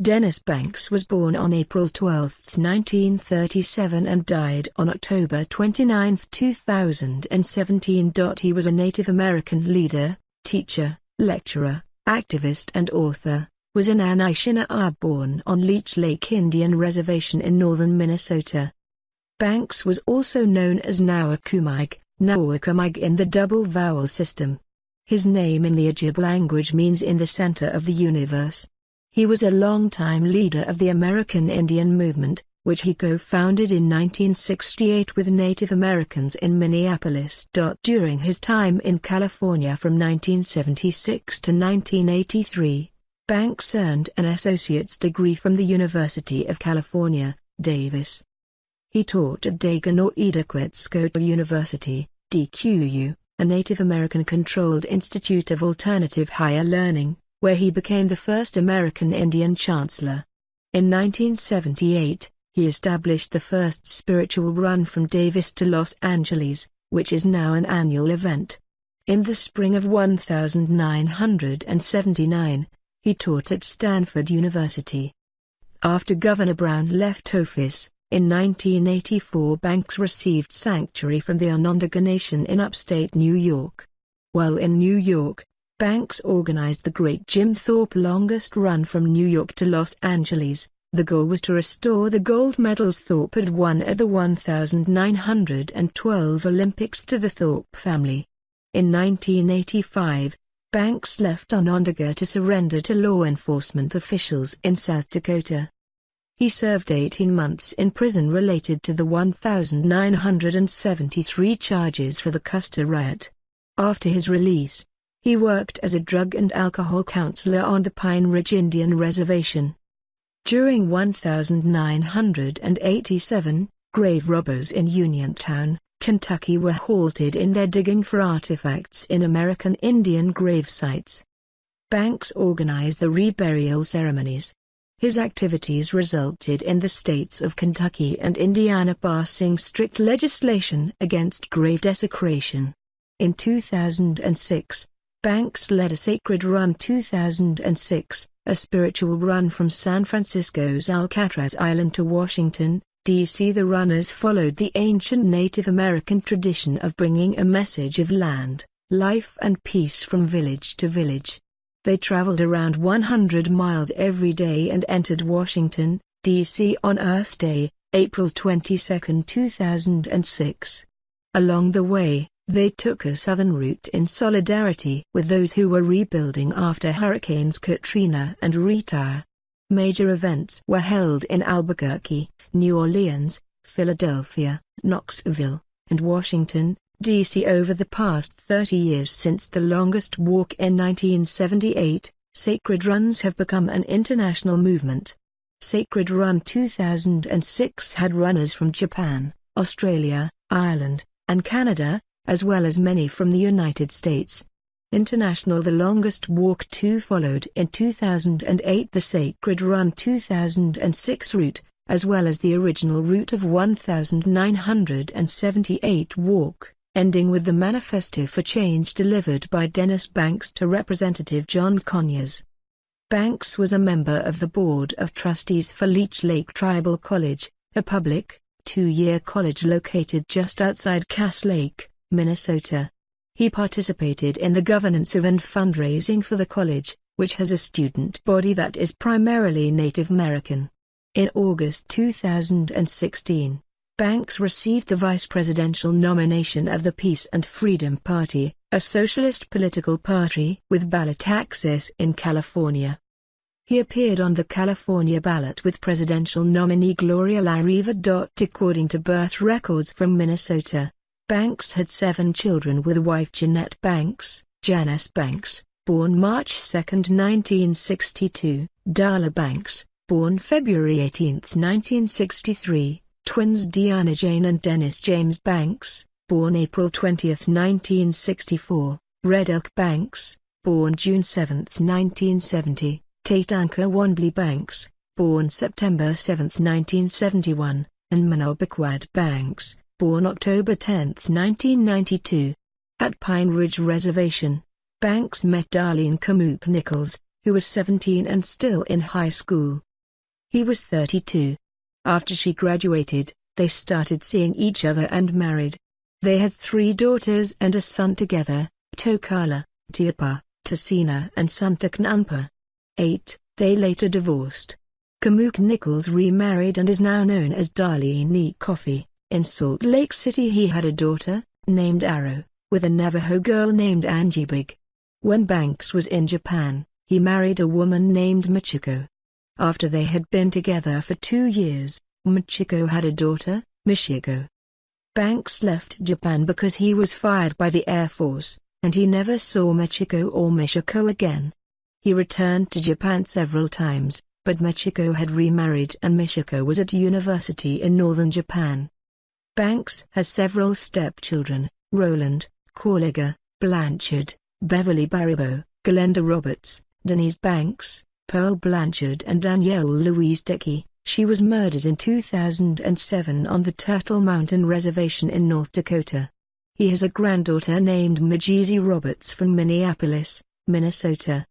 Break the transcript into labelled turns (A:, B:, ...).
A: Dennis Banks was born on April 12, 1937 and died on October 29, 2017. He was a Native American leader, teacher, lecturer, activist and author, was an Anishinaabe born on Leech Lake Indian Reservation in northern Minnesota. Banks was also known as Nawakumig in the double vowel system. His name in the Ojibwe language means in the center of the universe. He was a longtime leader of the American Indian movement, which he co-founded in 1968 with Native Americans in Minneapolis. During his time in California from 1976 to 1983, Banks earned an associate's degree from the University of California, Davis. He taught at Dagon or Idaquetzcoatl University, DQU, a Native American-controlled institute of alternative higher learning, where he became the first American Indian chancellor. In 1978, he established the first spiritual run from Davis to Los Angeles, which is now an annual event. In the spring of 1979, he taught at Stanford University. After Governor Brown left office, in 1984 Banks received sanctuary from the Onondaga Nation in upstate New York. While in New York, Banks organized the Great Jim Thorpe longest run from New York to Los Angeles. The goal was to restore the gold medals Thorpe had won at the 1912 Olympics to the Thorpe family. In 1985, Banks left Onondaga to surrender to law enforcement officials in South Dakota. He served 18 months in prison related to the 1,973 charges for the Custer riot. After his release, he worked as a drug and alcohol counselor on the Pine Ridge Indian Reservation. During 1987, grave robbers in Uniontown, Kentucky were halted in their digging for artifacts in American Indian grave sites. Banks organized the reburial ceremonies. His activities resulted in the states of Kentucky and Indiana passing strict legislation against grave desecration. In 2006, Banks led a Sacred Run 2006, a spiritual run from San Francisco's Alcatraz Island to Washington, D.C. The runners followed the ancient Native American tradition of bringing a message of land, life and peace from village to village. They traveled around 100 miles every day and entered Washington, D.C. on Earth Day, April 22, 2006. Along the way, they took a southern route in solidarity with those who were rebuilding after Hurricanes Katrina and Rita. Major events were held in Albuquerque, New Orleans, Philadelphia, Knoxville, and Washington, D.C. over the past 30 years. Since the longest walk in 1978, Sacred Runs have become an international movement. Sacred Run 2006 had runners from Japan, Australia, Ireland, and Canada, as well as many from the United States. International The longest walk 2 followed in 2008 the Sacred Run 2006 route, as well as the original route of 1978 walk, ending with the Manifesto for Change delivered by Dennis Banks to Representative John Conyers. Banks was a member of the Board of Trustees for Leech Lake Tribal College, a public, two-year college located just outside Cass Lake, Minnesota. He participated in the governance of and fundraising for the college, which has a student body that is primarily Native American. In August 2016, Banks received the vice presidential nomination of the Peace and Freedom Party, a socialist political party with ballot access in California. He appeared on the California ballot with presidential nominee Gloria La Riva. According to birth records from Minnesota, Banks had 7 children with wife Jeanette Banks, Janice Banks, born March 2, 1962, Darla Banks, born February 18, 1963, twins Deanna Jane and Dennis James Banks, born April 20, 1964, Red Elk Banks, born June 7, 1970, Tatanka Wanblee Banks, born September 7, 1971, and Manobequad Banks, born October 10, 1992. At Pine Ridge Reservation, Banks met Darlene Kamook Nichols, who was 17 and still in high school, He was 32. After she graduated, they started seeing each other and married. They had 3 daughters and a son together, Tokala, Tiapa, Tasina and Santaknanpa. 8. They later divorced. Kamuk Nichols remarried and is now known as Darlene Coffey. In Salt Lake City he had a daughter, named Arrow, with a Navajo girl named Angibig. When Banks was in Japan, he married a woman named Michiko. After they had been together for 2 years, Michiko had a daughter, Michiko. Banks left Japan because he was fired by the Air Force, and he never saw Michiko or Michiko again. He returned to Japan several times, but Michiko had remarried and Michiko was at university in northern Japan. Banks has several stepchildren, Roland, Corliga, Blanchard, Beverly Baribeau, Galenda Roberts, Denise Banks, Pearl Blanchard and Danielle Louise Dickey. She was murdered in 2007 on the Turtle Mountain Reservation in North Dakota. He has a granddaughter named Majezi Roberts from Minneapolis, Minnesota.